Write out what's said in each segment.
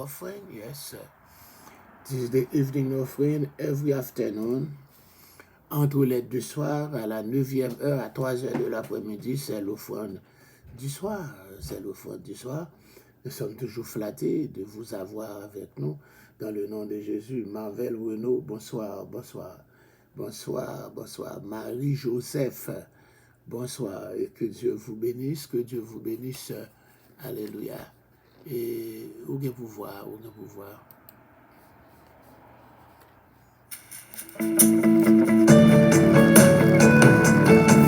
offering. Yes. This is the evening offering every afternoon. Entre l'aide du soir à la 9e heure à 3 heures de l'après-midi, c'est l'offrande du soir. C'est l'offrande du soir. Nous sommes toujours flattés de vous avoir avec nous. Dans le nom de Jésus, Marvel Renaud, bonsoir, bonsoir. Bonsoir, bonsoir. Marie-Joseph, bonsoir. Et que Dieu vous bénisse, que Dieu vous bénisse. Alléluia. Et où est pouvoir, où est pouvoir.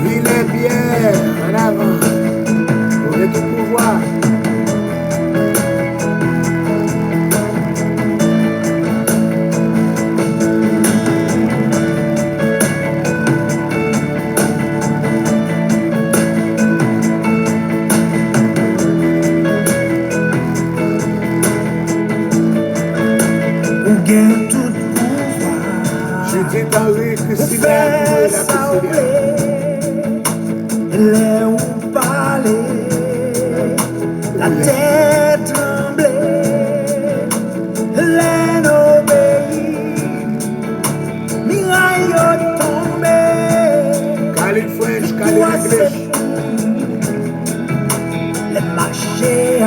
Ville-Pierre, en avant. Où est tout pouvoir. La terre tremblait, l'air obéit, miraille tombée. Khalid French, Khalid English. Les marchés à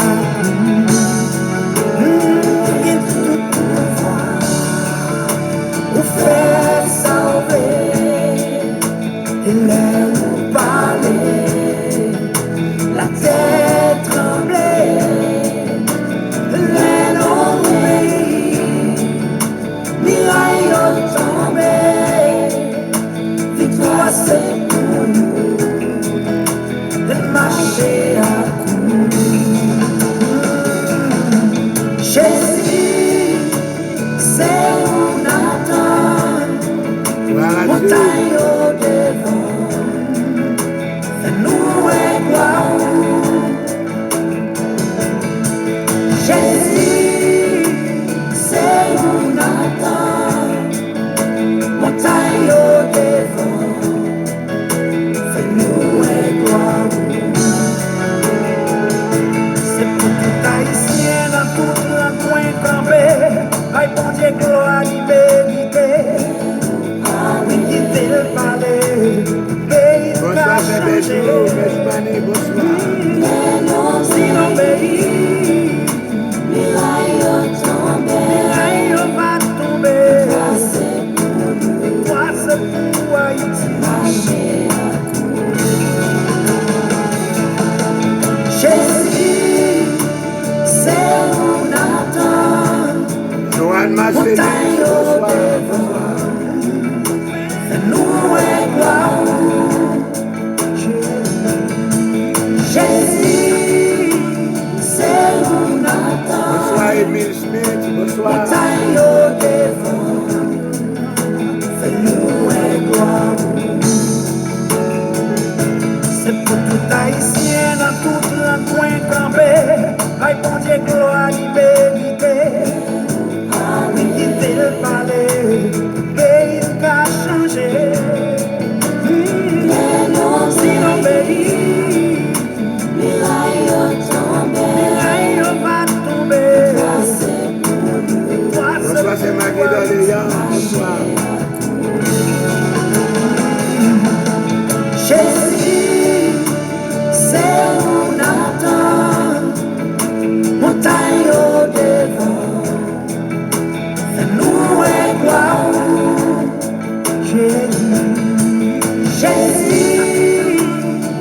tout pouvoir, pour faire sauver, et l'air parler, la terre tremblait, l'air obéit, miraille tombée, victoire c'est pour nous, les marchés à Jésus, c'est où Nathan, montagne au devant, fais-nous gloire. Jésus, c'est où Nathan, montagne au devant, fais-nous gloire. C'est pour tout haïtien dans tout le coin campé, aïe bon Dieu gloire liberté, oui quitter le palais, pays va changer, sinon pays, miraille va tomber, toi c'est pour Haïti. Jésus, c'est où Nathan, Joanne Marcelin, montagne au devant, fais-nous gloire. Jésus, c'est où Nathan, bonsoir Emile Smith, bonsoir. montagne au devant, fais-nous gloire. C'est pour tout haïtien dans tout le coin campé, aïe bon Dieu gloire liberté, oui quitter le palais, pays va changer, sinon pays, miraille va tomber, toi Bonsoir, c'est Maggie Doléa, bonsoir. Jésus, c'est où Nathan, montagne au devant, fais-nous gloire. Jésus,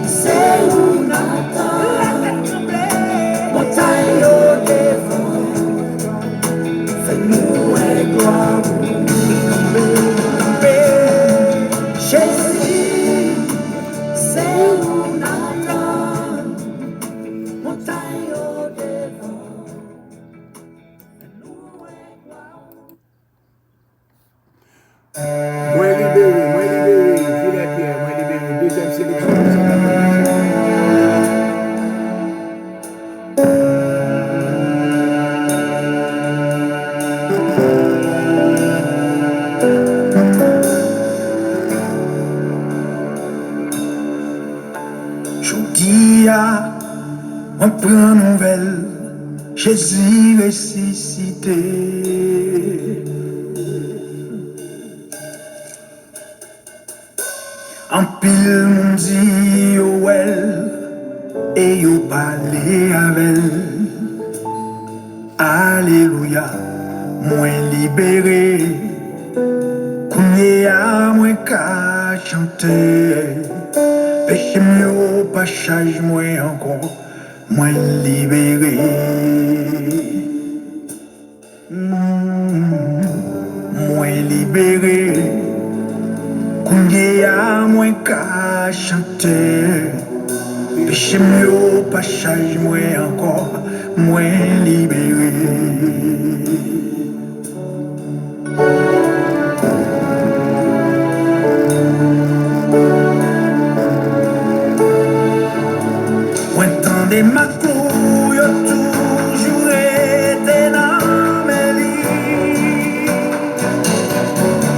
c'est où Nathan, montagne au devant, fais-nous gloire. Jésus, c'est où Nathan, montagne au devant, fais-nous gloire. Moins libéré, Ville-Pierre, moins libéré. Deuxième sélection. Jodia, on prend nouvelle, Jésus ressuscité. nécessité. En pile mon dit yo elle et yo parlé avec. Alléluia, moi libéré. Kounye a moi ka chanter. Péché mieux pas charge moi encore. Moi libéré. Moi libéré. Kounye a moi ka chanter. Péché mieux pas charge moi encore. Moi libéré. Entendez ma couille, toujours été dans mes lits.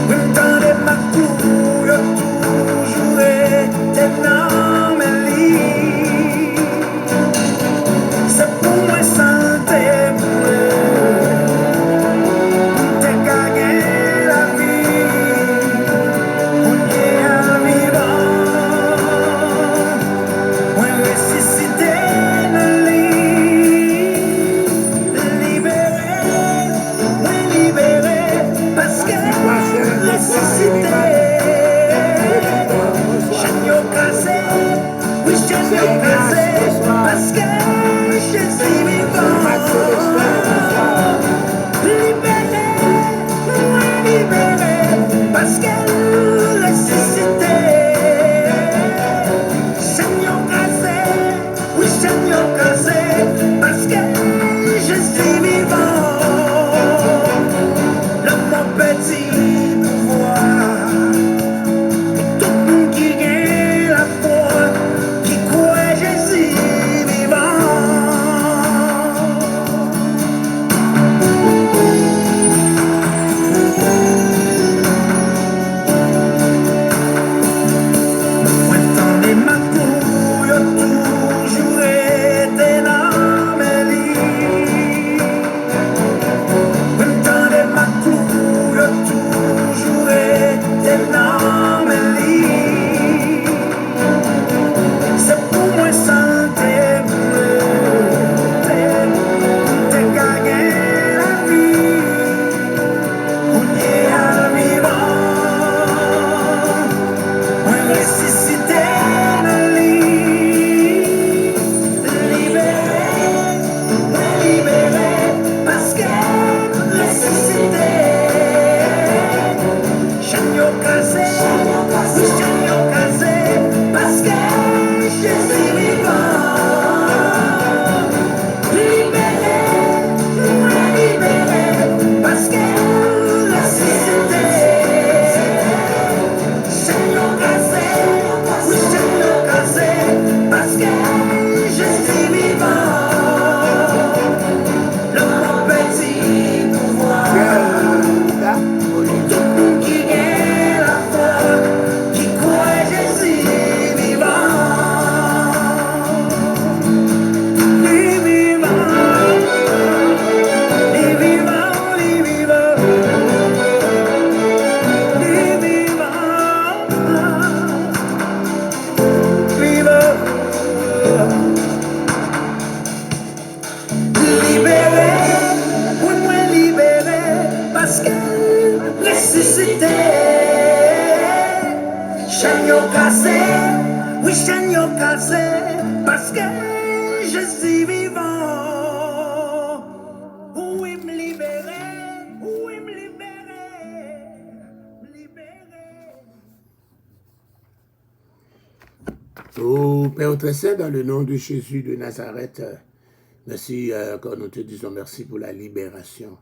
Entendez ma couille, toujours été dans mes lits. C'est pour moi santé, t'es gagné la vie, on est à vivre. Moi ressuscité, libéré, parce que ressuscité. Chagnon cassé, oui chagnon cassé, parce que je suis vivant. Libéré, parce que ressuscité. Chagnon cassé, oui chagnon cassé, parce que je suis vivant. Le mon petit pouvoir, tout le monde qui gagne la foi, qui croit Jésus vivant. Entendez ma couille, toujours été dans mes lits. Entendez ma couille, toujours été dans mes lits. C'est pour moi santé, t'es gagné la vie, on est à vivre. Moi ressuscité, libéré, parce que ressuscité. Chagnon cassé, oui chagnon cassé, parce que je suis vivant. Libéré, parce que ressuscité. Chagnon cassé, oui chagnon cassé, parce que je suis vivant. Le mon petit pouvoir, tout le monde qui gagne la foi, qui croit Jésus vivant. Les vivants, les vivants, les vivants, les vivants, libéré, oui moi libéré, parce que ressuscité. Chagnon cassé, oui chagnon cassé, parce que je suis vivant. Oui me libérer, oui me libérer, Ô Père très saint, dans le nom de Jésus de Nazareth, merci quand nous te disons merci pour la libération.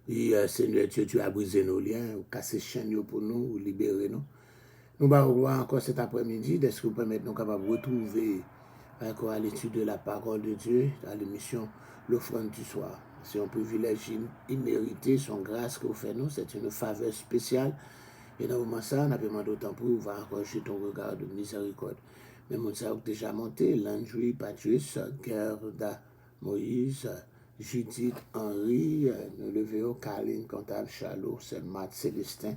Oui, Seigneur Dieu, tu as brisé nos liens, ou cassé chaînes pour nous, ou libéré nous. Nous allons voir encore cet après-midi, est-ce que vous permettez nous capables de retrouver encore à l'étude de la parole de Dieu, à l'émission L'offrande du soir. C'est un privilège immérité, son grâce que vous faites nous, c'est une faveur spéciale. Et dans le moment ça, on a demandé d'autant pour vous voir encore jeter ton regard de miséricorde. Mais mon ça a déjà monté, Landry, Patrice, Gerda, Moïse, Judith Henry, nous levons Caroline Comptable Chalot, c'est Matt Célestin,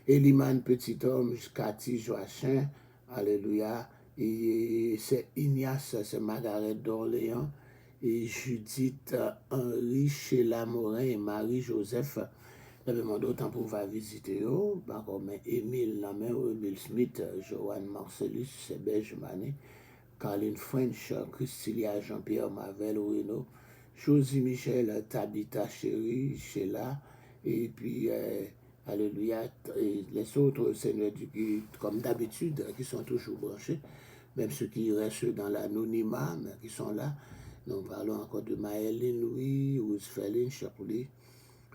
Eliman Petit Homme, Cathy Joachim, alléluia, et c'est Ignace, c'est Margaret d'Orléans, et Judith Henry, Sheila Morin et Marie-Joseph. Nous avons d'autant pour va visiter, mais Émile Will Smith, Joanne Marcellus, Sebej Mané, Caroline French, Christilia Jean-Pierre Mavel Reno, Josie Michel, Tabitha Chéri, Sheila, et puis, alléluia, et les autres seigneurs, comme d'habitude, qui sont toujours branchés, même ceux qui restent dans l'anonymat, mais qui sont là. Nous parlons encore de Maëline Louis, Roosevelt, Chapouli,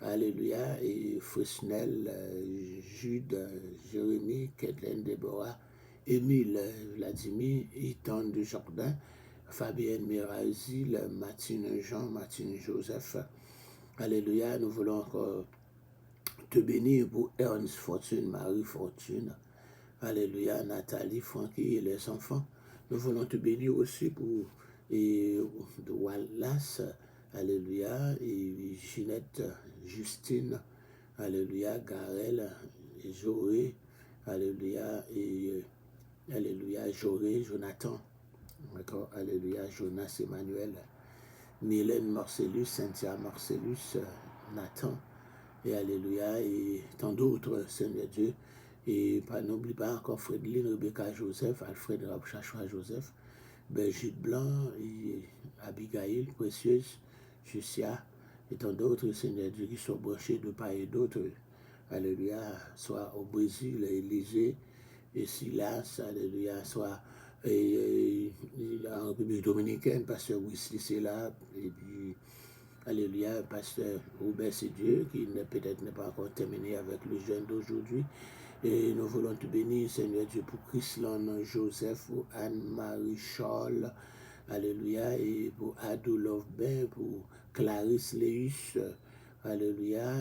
alléluia, et Fresnel, Jude, Jérémie, Kathleen, Déborah, Émile, Vladimir, Ethan de Jardin, Fabienne Mirazil, Martine Jean, Martine Joseph. Alléluia, nous voulons encore te bénir pour Ernst Fortune, Marie Fortune. Alléluia, Nathalie, Francky et les enfants. Nous voulons te bénir aussi pour Wallace, alléluia, et Ginette, Justine, alléluia, Garel, et Joé, alléluia, et alléluia, Joé, Jonathan, d'accord, alléluia, Jonas Emmanuel, Mylène Marcellus, Cynthia Marcellus, Nathan, et alléluia, et tant d'autres, Seigneur Dieu, et n'oublie pas encore Frédeline, Rebecca Joseph, Alfred Rabchachoua Joseph, Brigitte Blanc, et Abigail, Précieuse, Jussia, et tant d'autres, Seigneur Dieu, qui sont branchés de part et d'autre, alléluia, soit au Brésil, Élysée, et Silas, alléluia, soit en République Dominicaine, Pasteur Wesley, c'est là, et puis, alléluia, Pasteur Robert Dieu, qui peut-être n'est pas encore terminé avec le jeûne d'aujourd'hui. Et nous voulons te bénir, Seigneur Dieu, pour Chrislan Joseph, pour Anne-Marie Charles, alléluia, et pour Adou Lovebin, pour Clarisse Léus, alléluia,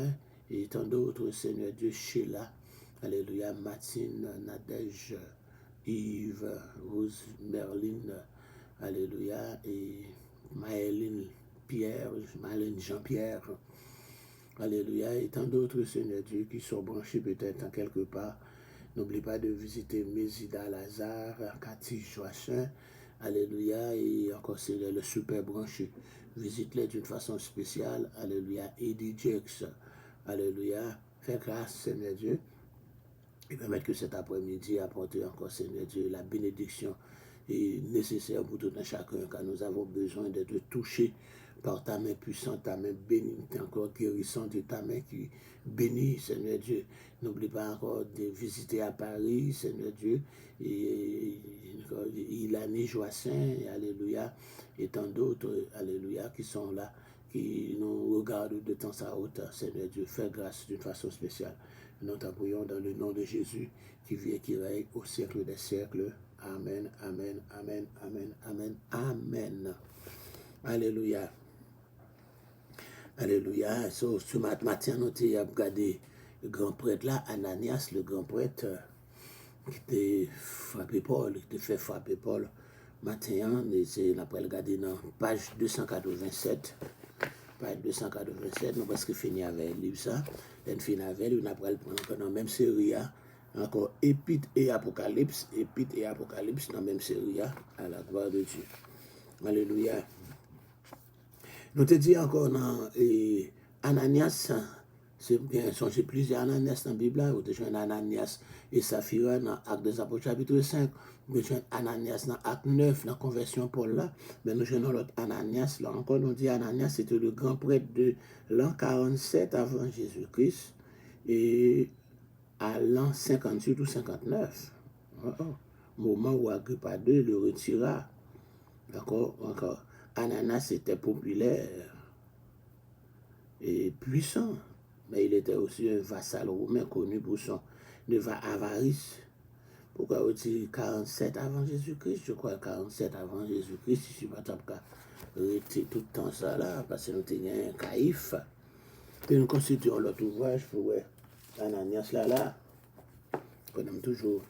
et tant d'autres, Seigneur Dieu, Sheila, alléluia, Martine, Nadège, Yves, Rose, Merline, alléluia, et Maëline Pierre, Maëline Jean-Pierre, alléluia, et tant d'autres, Seigneur Dieu, qui sont branchés peut-être en quelque part. N'oublie pas de visiter Mésida Lazare, Cathy Joachim, alléluia, et encore Seigneur, le super branché. Visite-les d'une façon spéciale, alléluia, Eddie Jakes, alléluia, fais grâce, Seigneur Dieu, et permettre que cet après-midi apporte encore, Seigneur Dieu, la bénédiction est nécessaire pour tout un chacun, car nous avons besoin d'être touchés par ta main puissante, ta main bénite, encore guérissante, et ta main qui bénit, Seigneur Dieu. N'oublie pas encore de visiter à Paris, Seigneur Dieu, et Ilani Joassin, alléluia, et tant d'autres, alléluia, qui sont là, qui nous regardent de temps à autre, Seigneur Dieu, fais grâce d'une façon spéciale. Nous t'appuyons dans le nom de Jésus, qui vit et qui règne au siècle des siècles. Amen, amen, amen, amen, amen, amen. Alléluia. Alléluia. Ce matin, nous avons regardé le grand prêtre là, Ananias, le grand prêtre, qui t'a frappé Paul, qui t'a fait frapper Paul. Matin, on a regardé dans page 287. Page 287, nous presque fini avec le livre ça. On finit avec, on a pris dans la même série, encore Épître et Apocalypse, dans la même série, à la gloire de Dieu. Alléluia. Nous te dit encore dans Ananias, c'est bien, j'ai plusieurs Ananias dans la Bible, ou déjà Ananias et Saphira dans Actes des Apôtres chapitre 5, nous avons Ananias dans Acte 9, dans la conversion Paul là, mais nous avons l'autre Ananias, là encore nous dit Ananias, c'était le grand prêtre de l'an 47 avant Jésus-Christ, et à l'an 58 ou 59, moment où Agrippa II le retira, d'accord, encore. Ananias était populaire et puissant, mais il était aussi un vassal romain connu pour son avarice. Pourquoi on dit 47 avant Jésus-Christ? Je crois 47 avant Jésus-Christ, si je ne m'attends pas rester tout le temps ça là, parce que nous avons un caïphe. Et nous constituons l'autre ouvrage pour Ananias là. On aime toujours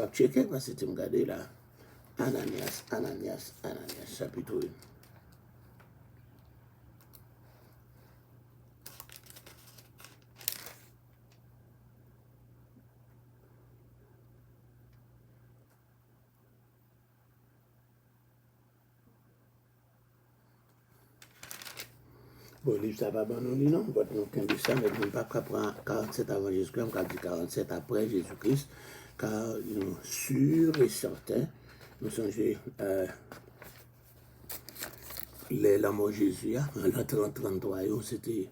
à checker parce que tu me regardes là. Ananias, chapitre 1. Bon, le livre, ça va pas non, non, nous avons ça, mais nous ne pouvons pas prendre 47 avant Jésus-Christ, on dit 47 après Jésus-Christ, car nous sûrs et certains, nous sommes l'homme au Jésus, en l'an 33, c'était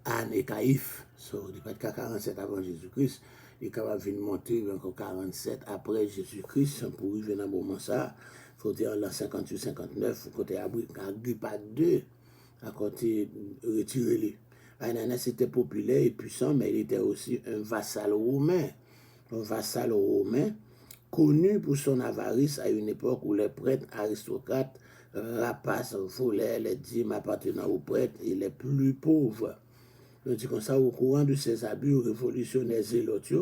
Anne et Caïphe, il n'y a pas de 47 avant Jésus-Christ, il est capable de monter encore 47 après Jésus-Christ, pour arriver dans le moment ça, il faut dire l'an 58-59, côté Agrippa 2, à côté retiré. Ananias était populaire et puissant, mais il était aussi un vassal romain. Un vassal romain connu pour son avarice à une époque où les prêtres aristocrates rapaces volaient les dîmes appartenant aux prêtres et les plus pauvres. Je dis comme ça, au courant de ces abus révolutionnaires zélotes,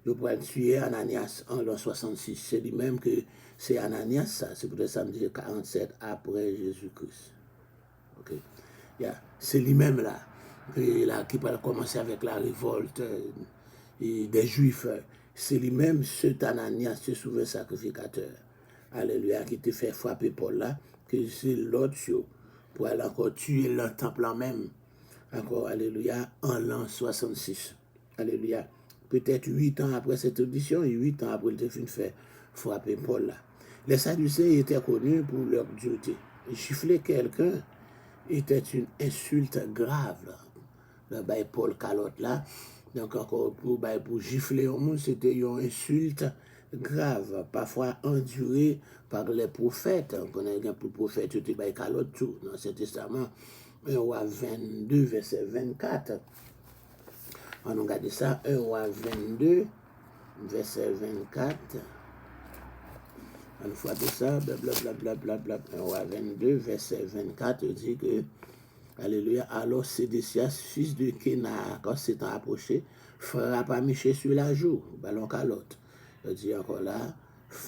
ils pourraient tuer Ananias en l'an 66. C'est lui-même que c'est Ananias, ça. C'est peut-être samedi 47 après Jésus-Christ. Okay. Yeah. C'est lui-même là, qui va commencer avec la révolte des Juifs. C'est lui-même, ce Ananias, ce souverain sacrificateur. Alléluia, qui te fait frapper Paul là, que c'est l'autre pour aller encore tuer le temple en même. Encore, alléluia, en l'an 66. Alléluia. Peut-être 8 ans après cette audition, et 8 ans après le fait frapper Paul là. Les Sadducéens étaient connus pour leur dureté. Gifler quelqu'un était une insulte grave. Là. Le Paul Calotte là, donc encore pour gifler au monde, c'était une insulte grave, parfois endurée par les prophètes. On connaît bien pour le prophète, c'était Calotte tout dans l'Ancien Testament. 1 roi 22, verset 24. On regarde ça, 1 roi 22, verset 24. On fois de ça, blablabla, 1 roi 22, verset 24, dit que, alléluia, alors Sédécias, fils de Kénar, quand s'étant approché, frappa Michel sur la joue, ballon calotte. Il dit encore là,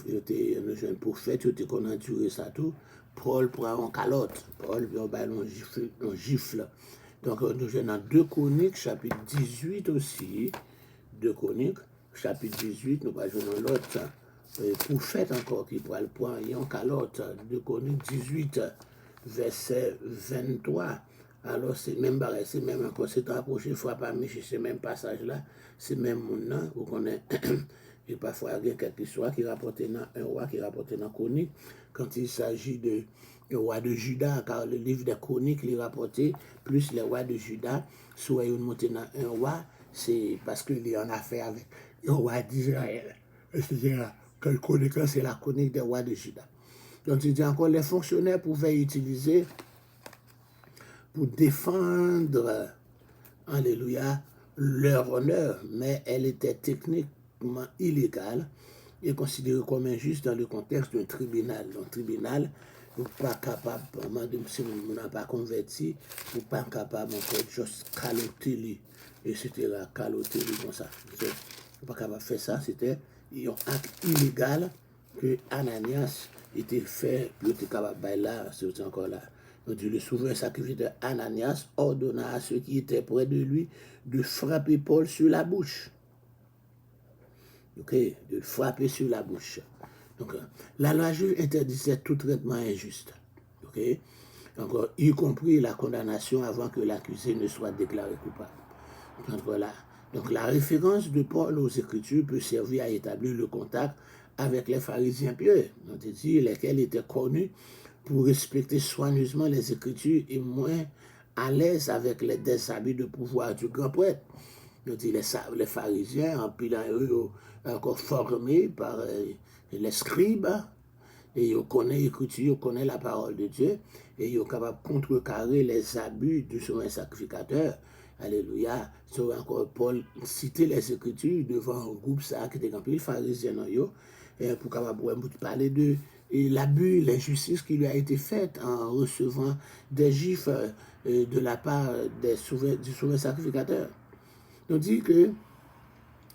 j'étais un jeune prophète, j'étais qu'on a enduré ça tout. Paul prend un calotte, Paul prend un ballon gifle. Donc nous sommes dans 2 Chroniques, chapitre 18 aussi. 2 Chroniques, chapitre 18, nous allons jouer dans l'autre prophète encore qui pourra le prendre un calotte. 2 Chroniques 18, verset 23. Alors c'est même barré, c'est même encore, c'est approché, frappe à Michel, c'est même passage là, c'est même mon nom, vous connaissez. Et parfois, il y a quelque chose qui rapporte dans un roi qui rapporte dans Chronique, quand il s'agit de roi de Juda, car le livre des Chroniques, il est rapporté, plus les rois de Juda, soit ils montent dans un roi, c'est parce qu'il est en affaire avec le roi d'Israël. C'est-à-dire que le Chronique, c'est la Chronique des rois de Juda. Donc, il dit encore, les fonctionnaires pouvaient utiliser pour défendre, alléluia, leur honneur, mais elle était techniquement illégale et considérée comme injuste dans le contexte d'un tribunal. Donc, tribunal, vous n'êtes pas capable, si vous n'avez pas converti, vous n'êtes pas capable de juste caloter, etc. Caloter comme ça. Vous n'êtes pas capable de faire ça, c'était un acte illégal que Ananias était fait, puis il était capable de là, c'est encore là. Donc, le souverain sacrificateur Ananias ordonna à ceux qui étaient près de lui de frapper Paul sur la bouche. Okay, de frapper sur la bouche. Donc, la loi juive interdisait tout traitement injuste. Okay? Donc, y compris la condamnation avant que l'accusé ne soit déclaré coupable. Donc, voilà. Donc, la référence de Paul aux Écritures peut servir à établir le contact avec les pharisiens pieux, lesquels étaient connus pour respecter soigneusement les Écritures et moins à l'aise avec les déshabits de pouvoir du grand prêtre. Donc, les pharisiens, en pilant eux, encore formés par les scribes, et ils connaissent l'Écriture, ils connaissent la parole de Dieu, et ils sont capables de contrecarrer les abus du souverain sacrificateur. Alléluia. So, encore Paul citait les Écritures devant un groupe ça qui était rempli de pharisiens pour capable parler de l'abus, l'injustice qui lui a été faite en recevant des gifles de la part du souverain sacrificateur. On dit que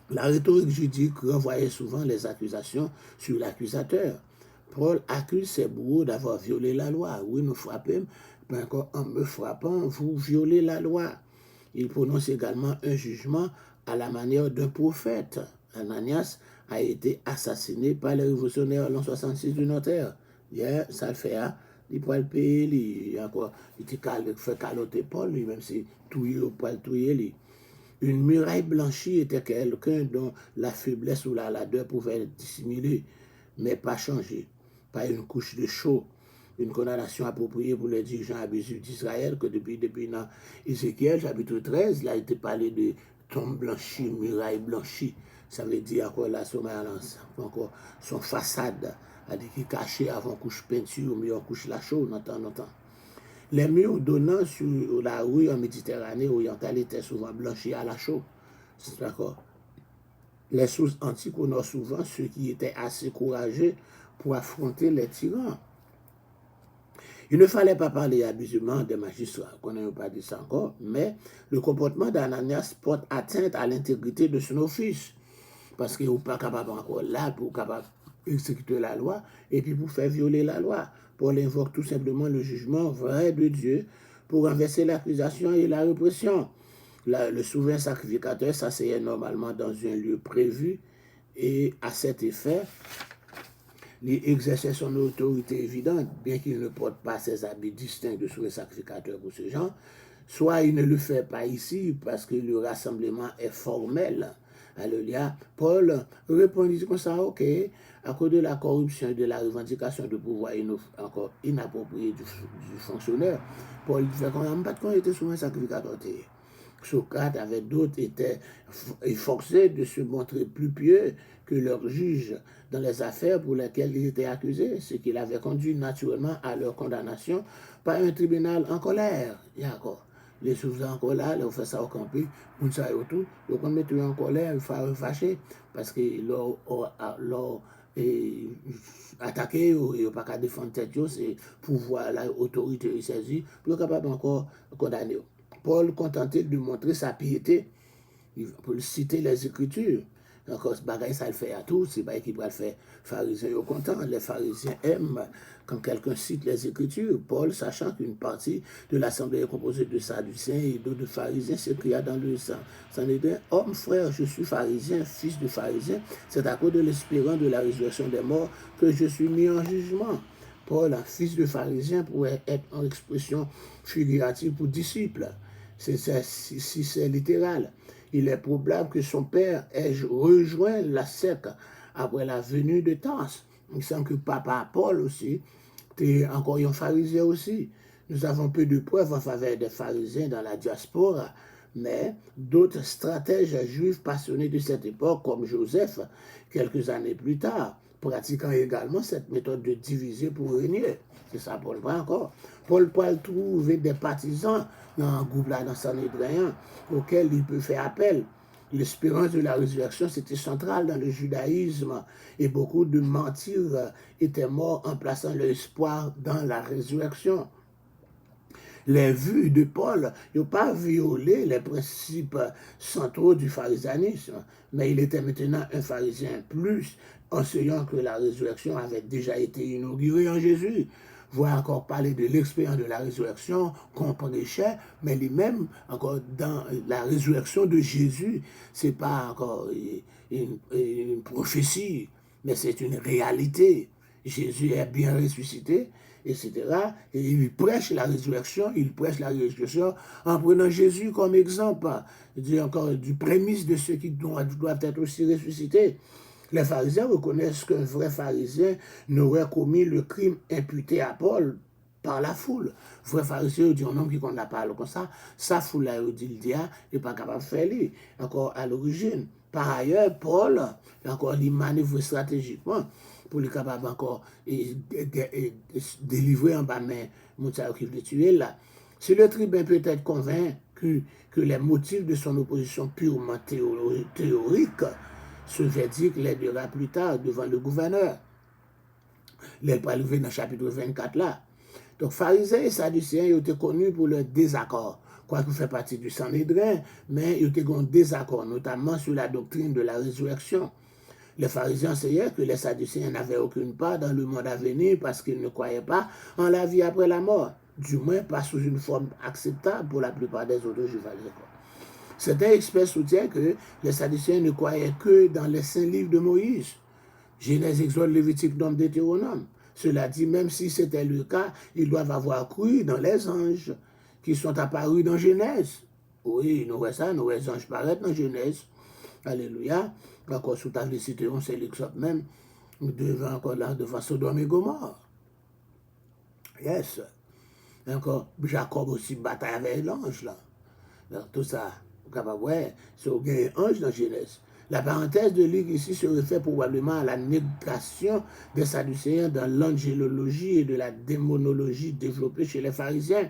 la rhétorique juridique renvoyait souvent les accusations sur l'accusateur. Paul accuse ses bourreaux d'avoir violé la loi. Oui, nous frappons, mais encore en me frappant, vous violez la loi. Il prononce également un jugement à la manière d'un prophète. Ananias a été assassiné par les révolutionnaires l'an 66 du notaire. Hier, ça le fait, hein? Il peut le payer, il fait caloter Paul, lui, même si tout il peut le tuer. Une muraille blanchie était quelqu'un dont la faiblesse ou la ladeur pouvait être dissimulée, mais pas changée, pas une couche de chaux, une condamnation appropriée pour les dirigeants abusifs d'Israël, que depuis dans Ézéchiel, chapitre 13, là, il était parlé de tombe blanchie, muraille blanchie. Ça veut dire encore la sommalance, encore son façade, a dit qu'il cachait avant couche peinture, mais on couche la chaux, on entend. Les murs donnant sur la rue en Méditerranée orientale étaient souvent blanchis à la chaux. D'accord. Les sources antiques honorent souvent ceux qui étaient assez courageux pour affronter les tyrans. Il ne fallait pas parler abusivement des magistrats, qu'on n'a pas dit ça encore, mais le comportement d'Ananias porte atteinte à l'intégrité de son office. Parce qu'il n'est pas capable encore là pour capable exécuter la loi et puis pour faire violer la loi. Paul invoque tout simplement le jugement vrai de Dieu pour renverser l'accusation et la répression. Le souverain sacrificateur s'asseyait normalement dans un lieu prévu et à cet effet, il exerçait son autorité évidente, bien qu'il ne porte pas ses habits distincts de souverain sacrificateur pour ce genre. Soit il ne le fait pas ici parce que le rassemblement est formel. Alléluia. Paul répondit comme ça, ok, à cause de la corruption et de la revendication de pouvoir encore inapproprié du fonctionnaire, Paul disait qu'on n'a pas été souvent sacrificateur. Socrate avec d'autres étaient forcés de se montrer plus pieux que leurs juges dans les affaires pour lesquelles ils étaient accusés, ce qui l'avait conduit naturellement à leur condamnation par un tribunal en colère. D'accord. Les souverains en colère, ils ont fait ça au camping, on sait tout, ils ont mis en colère, il faut fâcher, parce qu'ils l'ont attaqué, ils n'ont pas qu'à défendre tête, c'est pouvoir, l'autorité saisie, pour être capable encore condamner. Paul contentait de montrer sa piété, pour citer les Écritures. Encore ce bagage, ça le fait à tous, c'est pas qui va le faire. Pharisiens sont contents, les pharisiens aiment quand quelqu'un cite les Écritures. Paul, sachant qu'une partie de l'assemblée est composée de Sadducéens et d'autres pharisiens, s'écria dans le Sanhédrin, homme, frère, je suis pharisien, fils de pharisien, c'est à cause de l'espérance de la résurrection des morts que je suis mis en jugement. Paul, fils de pharisien, pourrait être en expression figurative pour disciple. Si c'est littéral. Il est probable que son père ait rejoint la secte après la venue de Tarse. Il semble que papa Paul aussi était encore un pharisien aussi. Nous avons peu de preuves en faveur des pharisiens dans la diaspora, mais d'autres stratèges juifs passionnés de cette époque, comme Joseph, quelques années plus tard, pratiquant également cette méthode de diviser pour régner. C'est ça, Paul pas encore. Paul peut trouver des partisans dans un groupe là, dans Sanhédrin, auquel il peut faire appel. L'espérance de la résurrection, c'était central dans le judaïsme, et beaucoup de martyrs étaient morts en plaçant leur espoir dans la résurrection. Les vues de Paul n'ont pas violé les principes centraux du pharisianisme, mais il était maintenant un pharisien plus, enseignant que la résurrection avait déjà été inaugurée en Jésus. Voire encore parler de l'expérience de la résurrection qu'on prêchait, mais lui-même, encore dans la résurrection de Jésus, c'est pas encore une prophétie, mais c'est une réalité. Jésus est bien ressuscité, etc. Et il prêche la résurrection en prenant Jésus comme exemple, encore du prémisse de ceux qui doivent être aussi ressuscités. Les pharisiens reconnaissent qu'un vrai pharisien n'aurait commis le crime imputé à Paul par la foule. Vrai pharisien dit un homme qui compte la parole comme ça, sa foule a dit le dia, il n'est pas capable de faire lui, encore à l'origine. Par ailleurs, Paul, encore, il manœuvre stratégiquement pour le capable encore délivrer en bas main Moutsaï qui veut tuer là. Si le tribun peut être convaincu que les motifs de son opposition purement théorique, ce verdict l'aidera plus tard devant le gouverneur. Il va arriver dans le chapitre 24 là. Donc, pharisiens et sadducéens ils étaient connus pour leur désaccord. Quoique fait partie du Sanhédrin, mais ils étaient en désaccord, notamment sur la doctrine de la résurrection. Les pharisiens enseignaient que les sadducéens n'avaient aucune part dans le monde à venir parce qu'ils ne croyaient pas en la vie après la mort, du moins pas sous une forme acceptable pour la plupart des autres juifs à l'époque. Certains experts soutiennent que les sadducéens ne croyaient que dans les 5 livres de Moïse, Genèse, Exode, Lévitique, Nombre, Deutéronome. Cela dit, même si c'était le cas, ils doivent avoir cru dans les anges qui sont apparus dans Genèse. Oui, nous voyons ça, nous voyons les anges paraître dans Genèse. Alléluia. Encore sous ta cité, on sait l'exode même, devant encore là, devant Sodome et Gomorrhe. Yes. Et encore, Jacob aussi bataille avec l'ange là. Donc, tout ça, capable, ouais, c'est un ange dans Genèse. La parenthèse de Luc ici se réfère probablement à la négation des sadducéens dans l'angélologie et de la démonologie développée chez les pharisiens. Les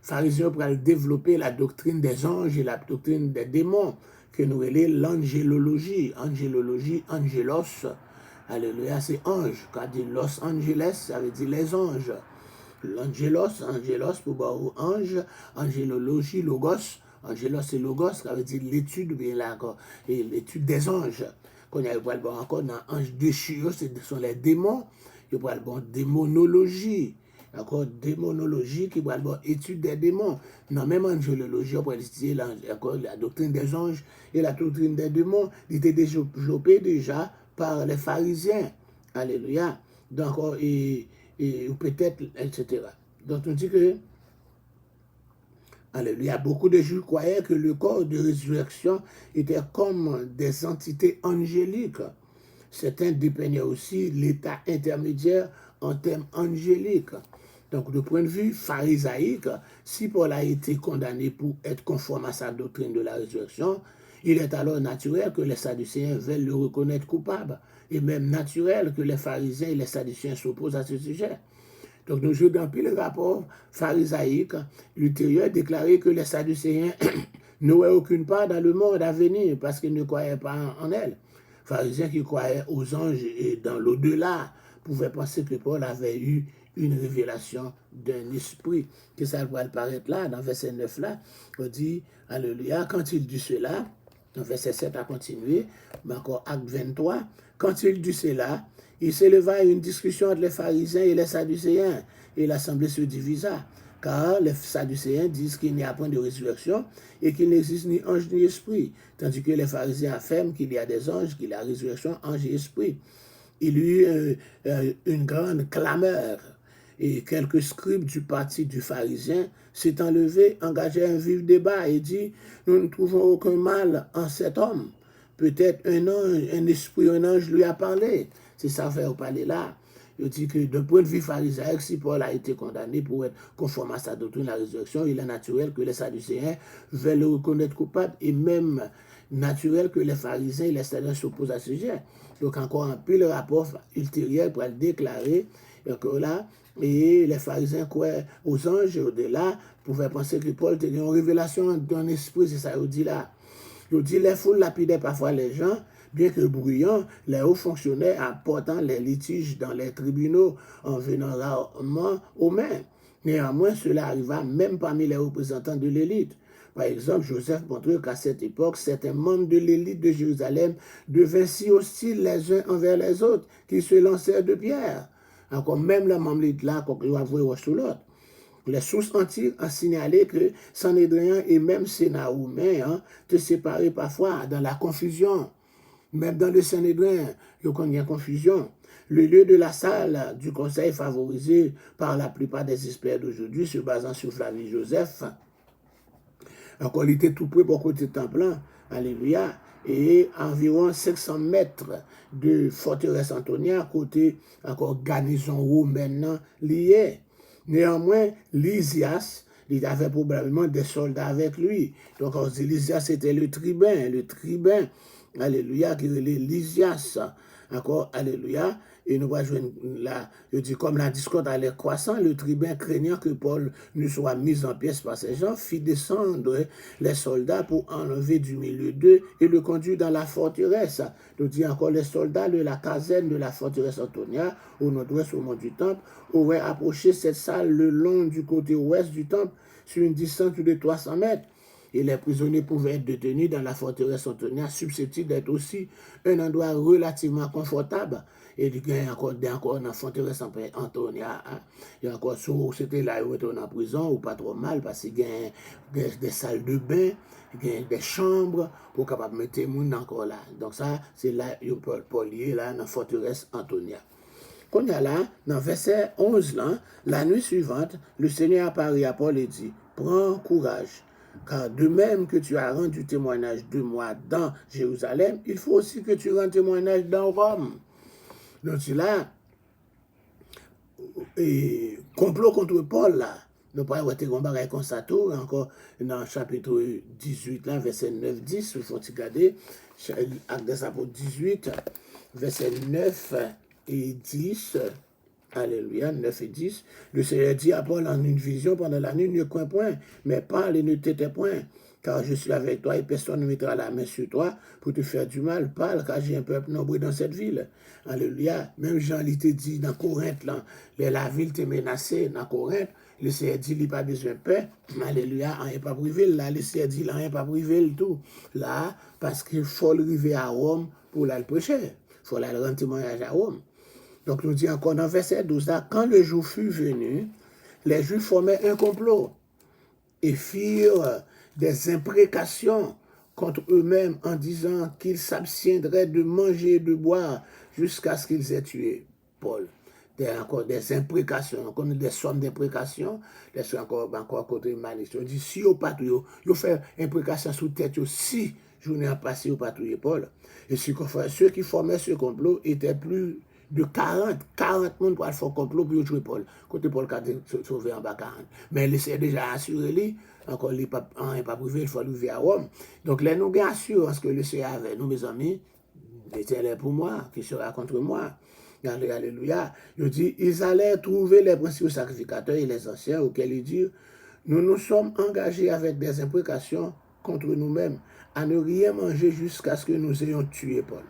pharisiens pourraient développer la doctrine des anges et la doctrine des démons, que nous appelons l'angélologie. Angélologie, angelos, alléluia, c'est ange. Quand on dit Los Angeles, ça veut dire les anges. L'angelos, angelos pour voir ange, angélologie, logos. Angelos c'est logos, ça veut dire l'étude, bien là encore, et l'étude des anges. Quand il y a le bon encore dans ange déchiré, ce sont les démons. Il y a le bon démonologie. D'accord, démonologie qui va le bon étude des démons. Non, même angélologie, on peut étudier la doctrine des anges et la doctrine des démons. Il était développé déjà par les pharisiens. Alléluia. Donc, et peut-être, etc. Donc, on dit que alléluia, beaucoup de Juifs croyaient que le corps de résurrection était comme des entités angéliques. Certains dépeignaient aussi l'état intermédiaire en termes angéliques. Donc, de point de vue pharisaïque, si Paul a été condamné pour être conforme à sa doctrine de la résurrection, il est alors naturel que les sadducéens veulent le reconnaître coupable, et même naturel que les pharisiens et les sadducéens s'opposent à ce sujet. Donc, nous jouons dans le rapport pharisaïque, l'ultérieur déclarait que les sadducéens n'auraient aucune part dans le monde à venir parce qu'ils ne croyaient pas en elle. Les pharisiens qui croyaient aux anges et dans l'au-delà pouvaient penser que Paul avait eu une révélation d'un esprit. Que ça va apparaître là, dans verset 9 là, on dit, alléluia, quand il dit cela, dans verset 7 à continuer, mais encore acte 23, quand il dit cela, il s'éleva une discussion entre les pharisiens et les sadducéens, et l'assemblée se divisa, car les sadducéens disent qu'il n'y a point de résurrection et qu'il n'existe ni ange ni esprit, tandis que les pharisiens affirment qu'il y a des anges, qu'il y a résurrection, ange et esprit. Il y eut une grande clameur, et quelques scribes du parti du pharisien s'étant levés, engagèrent un vif débat et dit, nous ne trouvons aucun mal en cet homme. Peut-être un ange, un esprit, un ange lui a parlé. C'est ça faire parler là. Il dit que d'un point de vue pharisaique, si Paul a été condamné pour être conforme à sa doctrine de la résurrection, il est naturel que les sadducéens veulent le reconnaître coupable et même naturel que les pharisiens et les sadducéens s'opposent à ce sujet. Donc encore un peu le rapport ultérieur pour le déclarer que là, et les pharisiens croient aux anges et au-delà, pouvaient penser que Paul était une révélation d'un esprit, c'est ça, il dit là. Il dit les foules lapidaient parfois les gens, bien que bruyants, les hauts fonctionnaires apportant les litiges dans les tribunaux en venant rarement aux mains. Néanmoins, cela arriva même parmi les représentants de l'élite. Par exemple, Joseph montre qu'à cette époque, certains membres de l'élite de Jérusalem devinrent si hostiles les uns envers les autres qu'ils se lancèrent de pierres. Encore même les membres de l'élite là, quand ils avouaient sous l'autre. Les sources antiques ont signalé que Sanhédrin et même Sénat roumain te séparaient parfois dans la confusion. Même dans le Sanhédrin, il y a confusion. Le lieu de la salle du conseil favorisé par la plupart des experts d'aujourd'hui, se basant sur Flavie Joseph, encore il était tout près pour côté temple, alléluia, et environ 500 mètres de forteresse Antonia, côté encore garnison romaine liée. Néanmoins, Lysias, il avait probablement des soldats avec lui. Donc, Lysias était le tribun, alléluia, qui est Lysias, encore, alléluia. Et nous voyons là, je dis, comme la discorde allait croissant, le tribun craignant que Paul ne soit mis en pièces par ces gens, fit descendre les soldats pour enlever du milieu d'eux et le conduire dans la forteresse. Nous dit encore, les soldats de la caserne de la forteresse Antonia, au nord-ouest au mont du temple, auraient approché cette salle le long du côté ouest du temple, sur une distance de 300 mètres. et les prisonniers pouvaient être détenus dans la forteresse Antonia, susceptible d'être aussi un endroit relativement confortable. Et il y a encore dans la forteresse Antonia, il y a encore c'était là où on est en prison, ou pas trop mal, parce qu'il y a des salles de bain, des chambres pour capable mettre les gens encore là. Donc ça, c'est là, il peut lier là, dans la forteresse Antonia. Quand il y a là, dans verset 11, là, la nuit suivante, le Seigneur apparaît à Paul et dit, prends courage, car de même que tu as rendu témoignage de moi dans Jérusalem, il faut aussi que tu rendes témoignage dans Rome. Donc c'est là, et complot contre Paul là. Nous pas avoir un bagage comme ça tout, encore dans le chapitre 18, là, verset 9-10, il faut regarder, Actes des Apôtres 18, verset 9 et 10, alléluia, 9 et 10, le Seigneur dit à Paul en une vision pendant la nuit, ne crains point, mais parle et ne t'étais point, car je suis avec toi et personne ne mettra la main sur toi pour te faire du mal. Parle, car j'ai un peuple nombreux dans cette ville. Alléluia. Même Jean l'était dit dans Corinthe, là, la ville était menacée dans Corinthe. Le Seigneur dit, il n'y a pas besoin de paix. Alléluia, rien pas privé. Là, le Seigneur dit, rien pas privé le tout. Là, parce qu'il faut arriver à Rome pour le prêcher. Il faut aller rendre témoignage à Rome. Donc, nous dit encore dans verset 12, là, quand le jour fut venu, les Juifs formaient un complot et firent des imprécations contre eux-mêmes en disant qu'ils s'abstiendraient de manger et de boire jusqu'à ce qu'ils aient tué Paul. Encore des imprécations, encore des sommes d'imprécations, encore côté malice. On dit, si vous patrouillez, vous faites imprécation sous tête, si journée a passé, vous patrouillez Paul. Et ceux qui formaient ce complot étaient plus de 40 personnes pour faire complot pour jouer Paul. Côté Paul qui a sauvé en bas 40. Mais il s'est déjà assuré, lui, encore il n'est pas privé, il faut arriver à Rome. Donc là, nous avons assurance que le Seigneur avec nous, mes amis, était là pour moi, qui sera contre moi. Alléluia. Il dit, ils allaient trouver les principaux sacrificateurs et les anciens auxquels ils dirent, nous nous sommes engagés avec des imprécations contre nous-mêmes à ne rien manger jusqu'à ce que nous ayons tué Paul.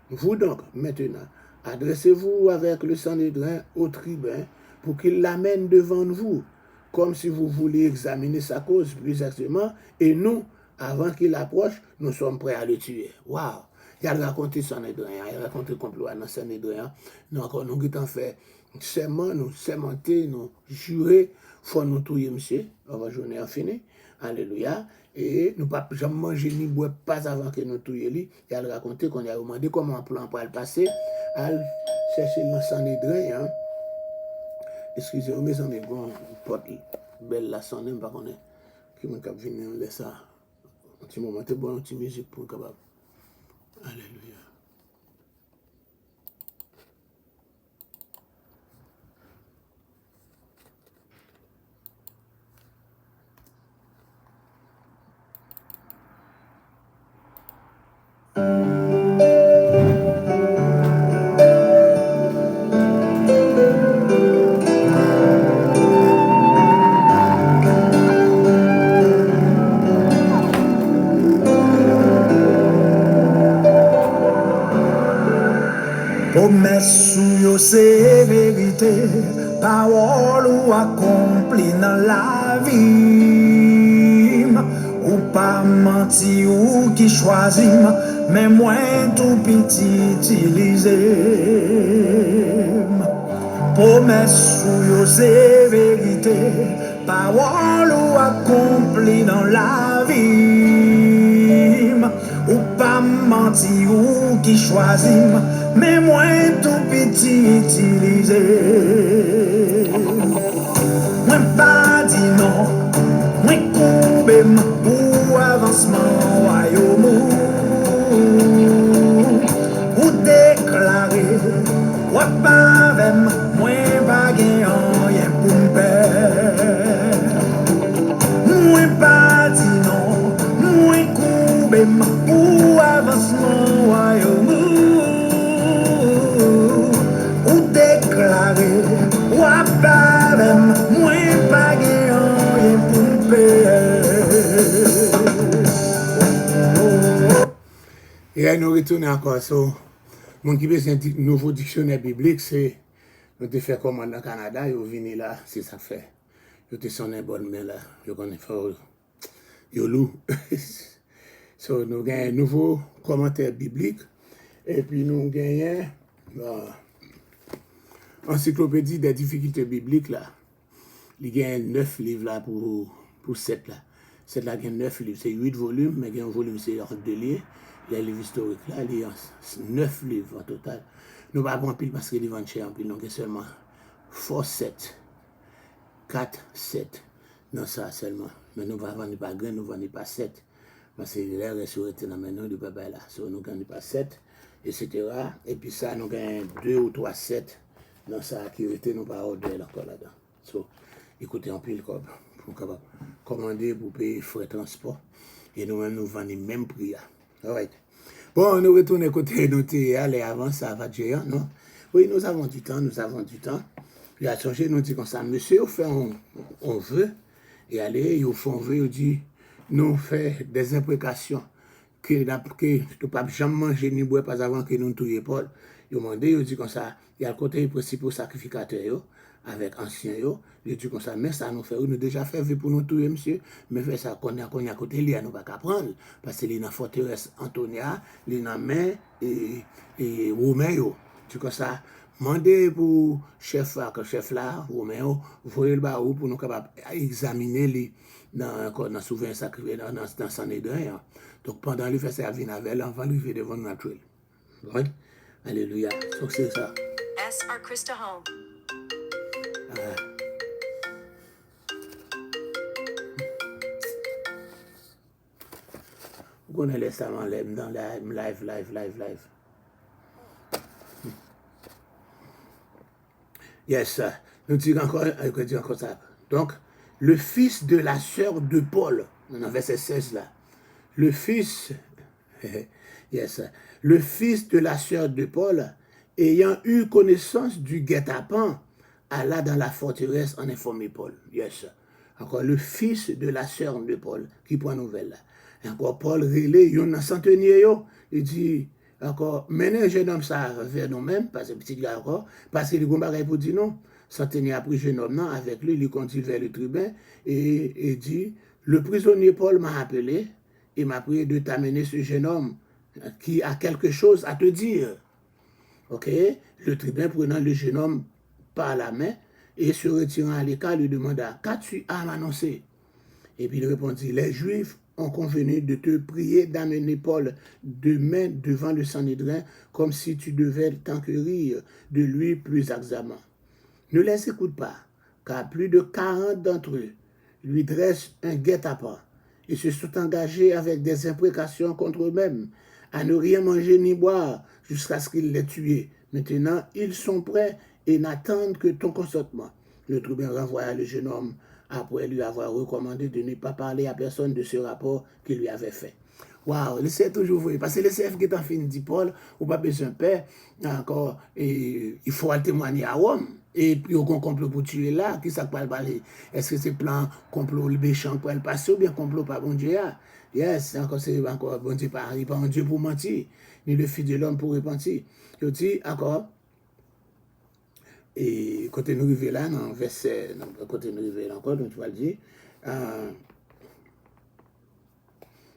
Vous donc, maintenant, adressez-vous avec le Sanhédrin au tribun pour qu'il l'amène devant vous, comme si vous vouliez examiner sa cause plus exactement, et nous, avant qu'il approche, nous sommes prêts à le tuer. Waouh! Il a raconté Sanhédrin, il a raconté le complot dans Sanhédrin. Nous avons fait serment, nous sermenter, nous jurer, il faut nous tuer, monsieur, avant journée en fini. Alléluia. Et nous ne pouvons jamais manger ni boire pas avant que nous tuions lui. Et elle raconté qu'on a demandé comment on peut le passer. Elle chercher le Sanhédrin. Hein. Excusez-moi, mes amis, bon, porte belle la sonne, pas qu'on est. Qui m'a capable venir laisser ça. Un petit moment, c'est bon, un petit musique pour capable. Alléluia. C'est vérité, parole ou accompli dans la vie, ou pas menti ou qui choisit, mais moins tout petit utilisé. Promesse ou c'est vérité, parole ou accompli dans la vie, ou pas menti ou qui choisit, mais moins tout petit utilisé. Moi pas dit non, moi coupé pour avancement royaume. Ou déclarer, ou pas avec moi pas gagner rien pour me perdre. Moi pas dit non, moi coupé pour avancement royaume. Et nous retournons encore sur mon qui veut un nouveau dictionnaire biblique, c'est nous te fait comme dans le Canada, ils viennent là, c'est ça fait. Ils te sont une bonne main là, je connais fort. Yo lou. So, nous avons un nouveau commentaire biblique. Et puis, nous avons encyclopédie des difficultés bibliques, là. Il y a 9 livres, là, pour 7, là. 7, là, il y a 9 livres. C'est 8 volumes, mais il y a un volume, c'est hors de lire. Il y a un livre historique, là. Il y a 9 livres, en total. Nous ne pouvons pas en pile parce que les vendent cher en pile. Donc, il y a seulement 4, 7. 4, 7. Non, ça seulement. Mais nous ne vendons pas grain, nous ne vendons pas 7. Parce que l'air est sur dans la main de papa là. So, nous ne vendons pas 7, etc. Et puis ça, nous avons 2 ou 3 7 dans ça qui était nous pas ordre encore là-dedans. So, écoutez, en pile comme pour commander pour payer frais de transport. Et nous-mêmes, nous vendons le même prix. Alright. Bon, nous retournons côté nous aller avant ça va dire, non? Oui, nous avons du temps. Il a changé, nous dit comme ça, monsieur, on veut, et aller, il faut on veut, il dit, nous fait des imprécations, que nous ne pouvons jamais manger ni boire pas avant que nous touillions Paul. Il a demandé, il dit comme ça, il y a le côté principal sacrificateur, avec ancien, il dit comme ça, mais ça nous fait, nous déjà fait pour nous touiller, monsieur, mais fait ça, qu'on a côté, il nous pas qu'à prendre, parce qu'il est dans la forteresse Antonia, il est dans la main, et Romain, dit comme ça, mandez pour chef là, Roméo, voyez le bas pour nous capables examiner les dans souvent sacrifié dans Sanhédrin. Donc pendant lui fait sa vie avec l'enfant lui fait devant nous tuer. Oui. Alléluia. Donc c'est ça. S.R. Christa Home. Vous connaissez ça dans live. Yes, nous disons encore ça. Donc, le fils de la sœur de Paul, dans le verset 16 là, le fils de la sœur de Paul, ayant eu connaissance du guet-apens, alla dans la forteresse en informer Paul. Yes. Encore le fils de la sœur de Paul, qui prend nouvelle là. Encore Paul relé, il y a un centenier, il dit, encore, menez un jeune homme ça vers nous-mêmes, parce que petit gars encore, parce qu'il y a un bagage pour dire non. Centenier a pris le jeune homme non, avec lui, il conduit vers le tribun et dit, le prisonnier Paul m'a appelé et m'a prié de t'amener ce jeune homme qui a quelque chose à te dire. Ok? Le tribun prenant le jeune homme par la main et se retirant à l'écart lui demanda, qu'as-tu à m'annoncer? Et puis il répondit, les Juifs ont convenu de te prier d'amener Paul demain devant le Sanhédrin comme si tu devais t'enquérir de lui plus exactement. Ne les écoute pas, car plus de 40 d'entre eux lui dressent un guet-apens et se sont engagés avec des imprécations contre eux-mêmes à ne rien manger ni boire jusqu'à ce qu'ils les tuent. Maintenant, ils sont prêts et n'attendent que ton consentement. Le tribun renvoya le jeune homme après lui avoir recommandé de ne pas parler à personne de ce rapport qu'il lui avait fait. Waouh, laissez toujours voir. Parce que le CF qui est en fin dit Paul, ou pas besoin de paix, encore, et il faut témoigner à Rome. Et puis, on complot pour tuer là, qui ça peut parler? Est-ce que c'est plan complot le méchant pour le passer ou bien complot par bon Dieu? Yes, encore, c'est encore bon Dieu pas un Dieu pour mentir, ni le Fils de l'homme pour repentir. Je dis encore, et quand nous arrivons là, dans le verset, quand nous arrivons là encore, donc tu vas le dire,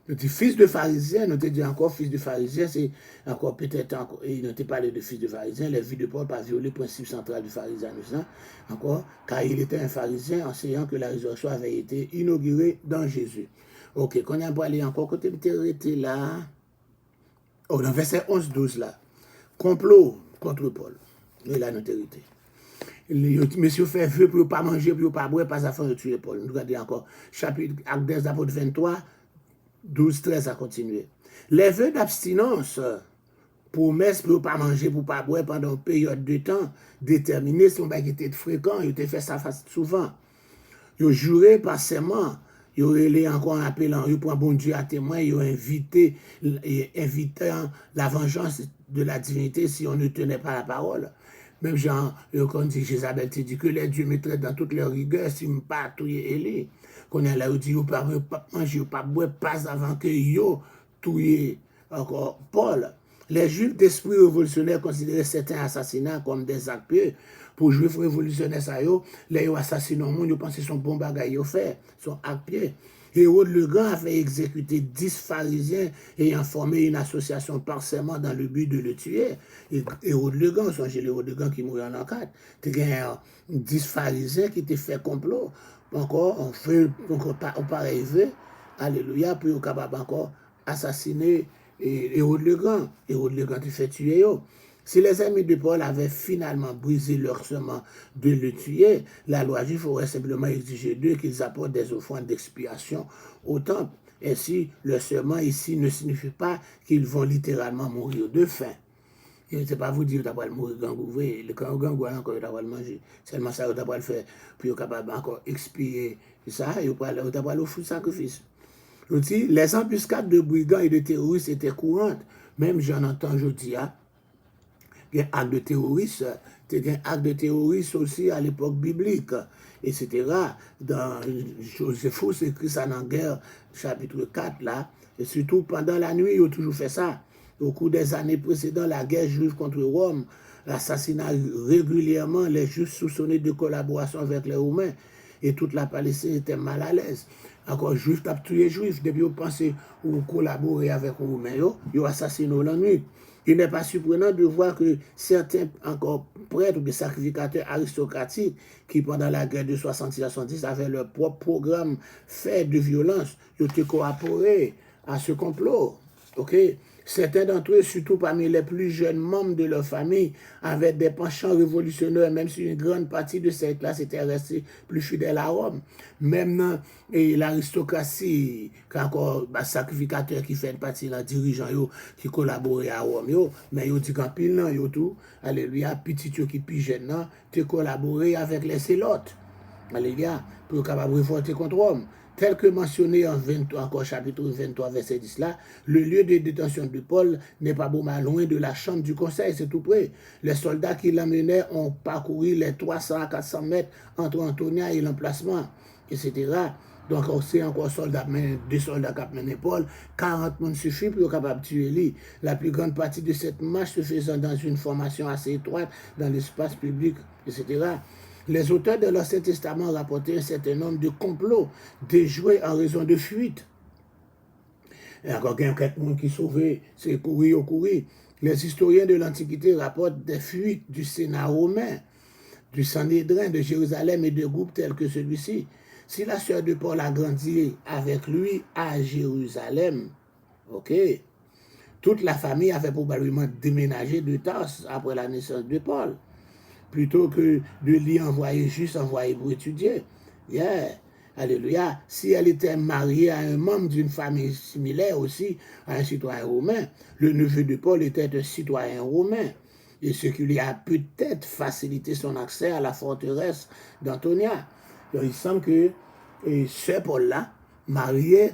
nous dit fils de pharisien, nous te dit encore fils de pharisien, c'est encore peut-être encore, et nous te parlé de fils de pharisien, les vies de Paul pas violé le principe central du pharisianisme, encore, car il était un pharisien enseignant que la résurrection avait été inaugurée dans Jésus. Ok, quand on a beau aller encore, côté était là, oh, dans verset 11-12 là, complot contre Paul, et là, nous été. Monsieur fait vœu pour ne pas manger, pour ne pas boire, pas afin de tuer Paul. Nous regardons encore, chapitre Actes des Apôtres 23, 12-13 à continuer. Les vœux d'abstinence, promesses pour ne pas manger, pour ne pas boire pendant une période de temps déterminée, sont qui étaient fréquents, ils ont fait ça souvent. Ils ont juré par serment, ils ont encore en appelant, ils ont bon Dieu à témoin, ils ont invité la vengeance de la divinité si on ne tenait pas la parole. Même Jean, quand dit Jézabel, te dit que les dieux me traitent dans toutes leurs rigueurs, si je ne pas tuer Élie. Qu'on est là, où dit, pas manger, pas boire, pas avant que yo tuer encore Paul. Les Juifs d'esprit révolutionnaire considéraient certains assassinats comme des actes pieux. Pour les Juifs révolutionnaires, ça yo, les yo assassinent au monde, ils pensent que son bon bagage yo fait, son acte pieux. Hérode le Grand avait exécuté 10 pharisiens ayant formé une association par serment dans le but de le tuer. Et Hérode le Grand, songez Hérode le Grand qui mourit en l'an 4. Il y a 10 pharisiens qui étaient fait complot. Encore, on pareil alléluia, pour capable encore assassiner Hérode le Grand. Hérode le Grand qui fait tuer yo. Si les amis de Paul avaient finalement brisé leur serment de le tuer, la loi juive aurait simplement exigé d'eux qu'ils apportent des offrandes d'expiation au temple. Ainsi, le serment ici ne signifie pas qu'ils vont littéralement mourir de faim. Je ne sais pas vous dire d'avoir mourir gangouvé, le gangou encore d'avoir manger. Seulement ça, d'avoir le faire pour capable encore expier ça, et d'avoir offrir sacrifice. Les embuscades de brigands et de terroristes étaient courantes. Même j'en entends aujourd'hui. Il y a un acte de terrorisme aussi à l'époque biblique, etc. Dans Joséphus écrit ça dans Guerre, chapitre 4, là, et surtout pendant la nuit, ils ont toujours fait ça. Au cours des années précédentes, la guerre juive contre Rome, l'assassinat régulièrement, les Juifs soupçonnés de collaboration avec les Romains, et toute la Palestine était mal à l'aise. Encore, Juifs tapent tous les Juifs, depuis qu'ils pensaient ou collaborer avec les Romains, ils ont assassiné la nuit. Il n'est pas surprenant de voir que certains encore prêtres ou des sacrificateurs aristocratiques qui, pendant la guerre de 66 à 70, avaient leur propre programme fait de violence, ils ont collaboré à ce complot. Ok? Certains d'entre eux, surtout parmi les plus jeunes membres de leur famille, avaient des penchants révolutionnaires, même si une grande partie de cette classe était restée plus fidèle à Rome. Même l'aristocratie, encore sacrificateur qui fait partie de dirigeant qui collaborait à Rome, mais ils dit qu'en pile, non, tout, alléluia, petit qui plus jeune, tu collaboré avec les Célotes, alléluia, pour capable révolter contre Rome. Tel que mentionné en 23, encore chapitre 23, verset 10 là, le lieu de détention de Paul n'est pas beaucoup loin de la chambre du conseil, c'est tout près. Les soldats qui l'emmenaient ont parcouru les 300 à 400 mètres entre Antonia et l'emplacement, etc. Donc, c'est encore des soldats qui ont mené Paul. 40 personnes suffit pour être capable de tuer lui. La plus grande partie de cette marche se faisant dans une formation assez étroite, dans l'espace public, etc. Les auteurs de l'Ancien Testament rapportaient un certain nombre de complots déjoués en raison de fuite. Il y a encore quelques monde qui sauvaient, c'est courir. Les historiens de l'Antiquité rapportent des fuites du Sénat romain, du Sanhédrin, de Jérusalem et de groupes tels que celui-ci. Si la sœur de Paul a grandi avec lui à Jérusalem, ok, toute la famille avait probablement déménagé de Tarse après la naissance de Paul, plutôt que de l'y envoyer pour étudier. Yeah. Alléluia. Si elle était mariée à un membre d'une famille similaire aussi, à un citoyen romain, le neveu de Paul était un citoyen romain, et ce qui lui a peut-être facilité son accès à la forteresse d'Antonia. Donc il semble que ce Paul-là, marié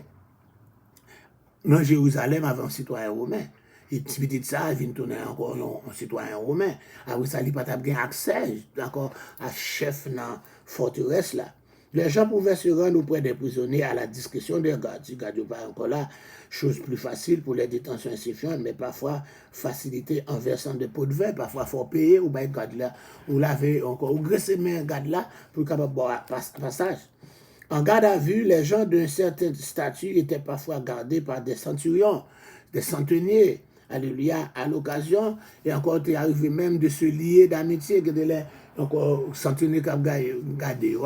dans Jérusalem avec un citoyen romain. Et petit ça, il vient tourner encore un citoyen romain. Après ça, il n'a pas bien accès d'accord, à chef dans la forteresse là. Les gens pouvaient se rendre auprès des prisonniers à la discrétion des gardes. Si garde pas encore là, chose plus facile pour les détentions insuffisantes, mais parfois facilité en versant des pots de vin. Parfois, il faut payer ou bien garde là, ou laver encore, ou graisser mes garde là pour capable boire passage. En garde à vue, les gens d'un certain statut étaient parfois gardés par des centurions, des centeniers, alléluia, à l'occasion, et encore, il est arrivé même de se lier d'amitié, que les encore centeniers qui ont gardé,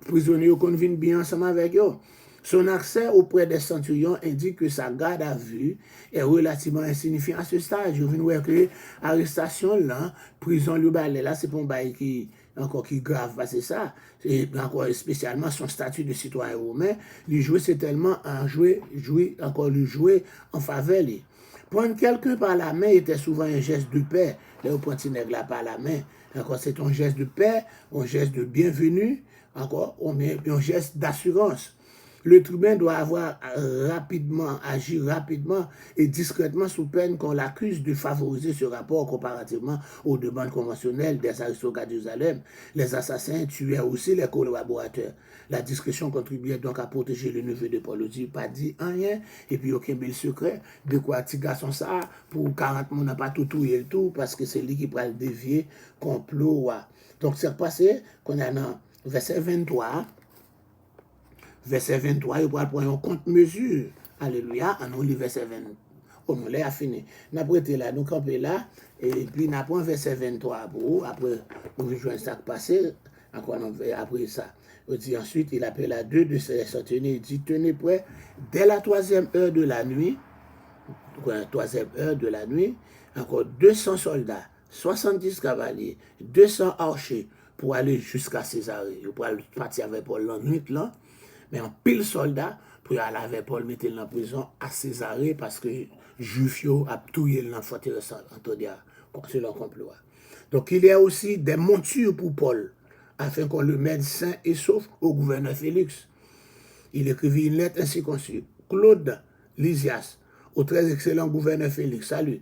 prisonniers qui viennent bien ensemble avec eux. Son accès auprès des centurions indique que sa garde à vue est relativement insignifiant à ce stade. Je viens de voir que l'arrestation là, prison le balai là, c'est pour un bail qui grave, c'est ça. Et encore spécialement son statut de citoyen romain, lui jouer c'est tellement en jouer en faveur. Prendre quelqu'un par la main était souvent un geste de paix. Là, au pointinègre là par la main, encore c'est un geste de paix, un geste de bienvenue, encore un geste d'assurance. Le tribun doit avoir rapidement, agir rapidement et discrètement sous peine qu'on l'accuse de favoriser ce rapport comparativement aux demandes conventionnelles des aristocrates de Jérusalem. Les assassins tuaient aussi les collaborateurs. La discrétion contribuait donc à protéger le neveu de Paul. Il pas dit rien, et puis aucun bel secret. De quoi petit garçon ça, pour 40 moun n'a pas tout et le tout, parce que c'est lui qui va le dévier, complot. Donc c'est passé qu'on a dans verset 23. Verset 23, il va prendre en compte mesure. Alléluia, on lit verset 20. On l'a fini. Nous avons été là, nous campons là, et puis nous avons verset 23 pour après, nous rejoignons ça qui passé, après ça. On dit ensuite, il appelle à deux de ses centeniers, il dit, tenez prêt, dès la 3e heure de la nuit, encore 200 soldats, 70 cavaliers, 200 archers pour aller jusqu'à Césarée. Ils pour aller partir avec Paul la nuit là, mais en pile soldat pour aller avec Paul mettre dans la prison à Césarée parce que Juifs a tué dans la forteresse Antonia, c'est leur complot. Donc il y a aussi des montures pour Paul afin qu'on le mette sain et sauf au gouverneur Félix. Il écrivit une lettre ainsi conçue. Claude Lysias, au très excellent gouverneur Félix, salut.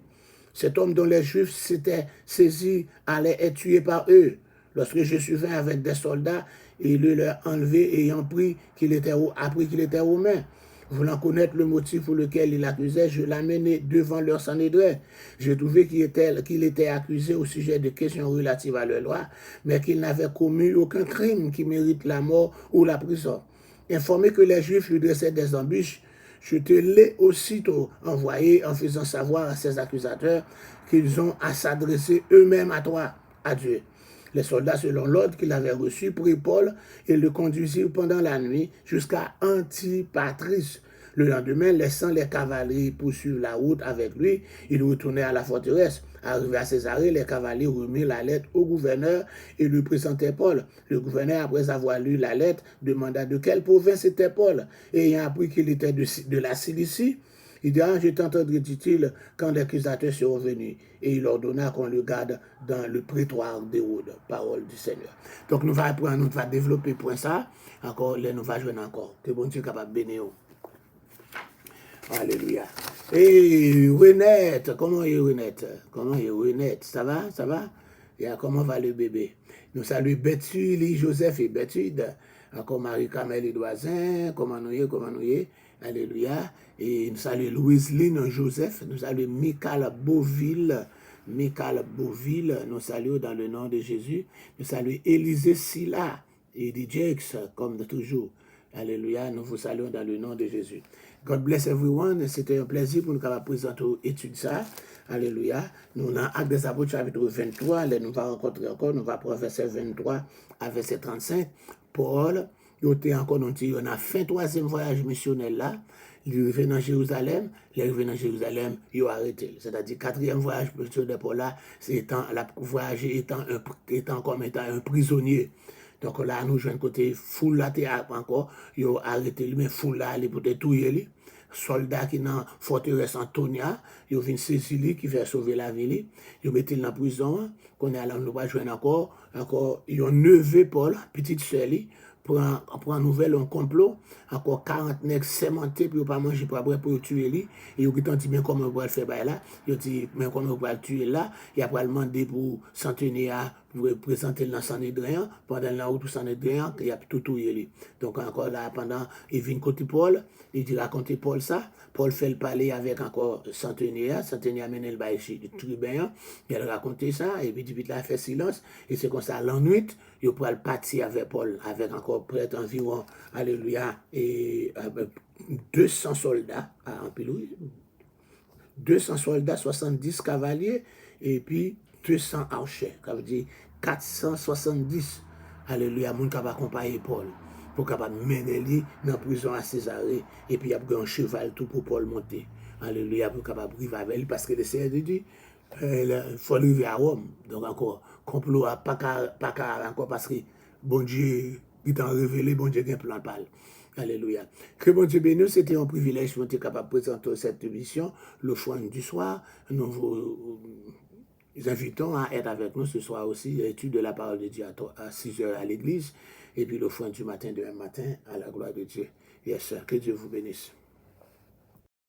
Cet homme dont les Juifs s'étaient saisis allait être tué par eux. Lorsque je suis venu avec des soldats, il le leur enlevé ayant appris qu'il était romain. Voulant connaître le motif pour lequel il accusait, je l'amenai devant leur Sanhédrin. J'ai trouvé qu'il était accusé au sujet de questions relatives à leur loi, mais qu'il n'avait commis aucun crime qui mérite la mort ou la prison. Informé que les Juifs lui dressaient des embûches, je te l'ai aussitôt envoyé en faisant savoir à ces accusateurs qu'ils ont à s'adresser eux-mêmes à toi, à Dieu. Les soldats, selon l'ordre qu'il avait reçu, prirent Paul et le conduisirent pendant la nuit jusqu'à Antipatris. Le lendemain, laissant les cavaliers poursuivre la route avec lui, il retournait à la forteresse. Arrivé à Césarée, les cavaliers remirent la lettre au gouverneur et lui présentaient Paul. Le gouverneur, après avoir lu la lettre, demanda de quelle province était Paul. Et ayant appris qu'il était de la Cilicie, il dit, je t'entendrai, dit-il, quand les accusateurs seront venus. Et il ordonna qu'on le garde dans le prétoire d'Hérode. Parole du Seigneur. Donc nous allons développer pour ça. Encore, nous allons jouer encore. Que bon Dieu capable de bénir. Alléluia. Et Renette, comment est Renette? Ça va? Et comment va le bébé? Nous saluons Bethulie, Joseph et Bethude. Encore Marie-Camille et Doisin. Comment nous y? Alléluia. Et nous saluons Louise Lynn Joseph. Nous saluons Michael Beauville. Nous saluons dans le nom de Jésus. Nous saluons Élisée Silla et DJX, comme toujours. Alléluia. Nous vous saluons dans le nom de Jésus. God bless everyone. C'était un plaisir pour nous présenter l'étude ça. Alléluia. Nous avons Actes des Apôtres chapitre 23. Là, nous allons rencontrer encore. Nous allons prendre verset 23 à verset 35. Paul, il a fait 3e voyage missionnel là. Il est revenu dans Jérusalem. Il a arrêté. C'est-à-dire 4e voyage missionnaire Paul là, c'est voyage étant comme étant un prisonnier. Donc là, nous jouons côté foule là, encore, ils ont arrêté lui, mais foule là, il peut tout y soldats qui dans forteresse Antonia, ils ont vu saisir qui fait sauver la ville, ils ont mis dans la prison, qu'on est allé nous pas jouer encore, ils ont nevé Paul, petite sœur, pour en nouvelle un complot, encore 40 nègres sémentés pour pas manger pour après pour tuer lui, et ils ont dit bien comment on va le faire là, ils ont dit mais comment on va le tuer là, et après demander pour s'en tenir à pour présenter dans Sanhédrin, pendant la route pour Sanhédrin, il y a tout tué. Donc encore là, pendant, il vient côté Paul, il dit raconter Paul ça, Paul fait le parler avec encore Centenier amène le bail du tribun, il a raconté ça, et puis il a fait silence, et c'est comme ça, la nuit, il pourra partir avec Paul, avec encore près environ, alléluia, et 200 soldats, en pilou, 200 soldats, 70 cavaliers, et puis 200 archers, ça veut dire 470, alléluia, moun capable accompagner Paul, pour capable mener lui dans la prison à Césarée, et puis il y a un cheval tout pour Paul monter, alléluia, pour capable arriver avec lui, parce que le Seigneur dit, il faut arriver à Rome, donc encore, complot à pas encore, parce que bon Dieu, il t'a révélé, bon Dieu, il a un plan de parler. Alléluia. Que bon Dieu bénisse, c'était un privilège pour être capable de présenter cette émission, le soir du soir. Nous vous Nous invitons à être avec nous ce soir aussi, l'étude de la parole de Dieu à 6 heures à l'église, et puis l'offrande du matin, demain matin, à la gloire de Dieu. Yes, sir. Que Dieu vous bénisse.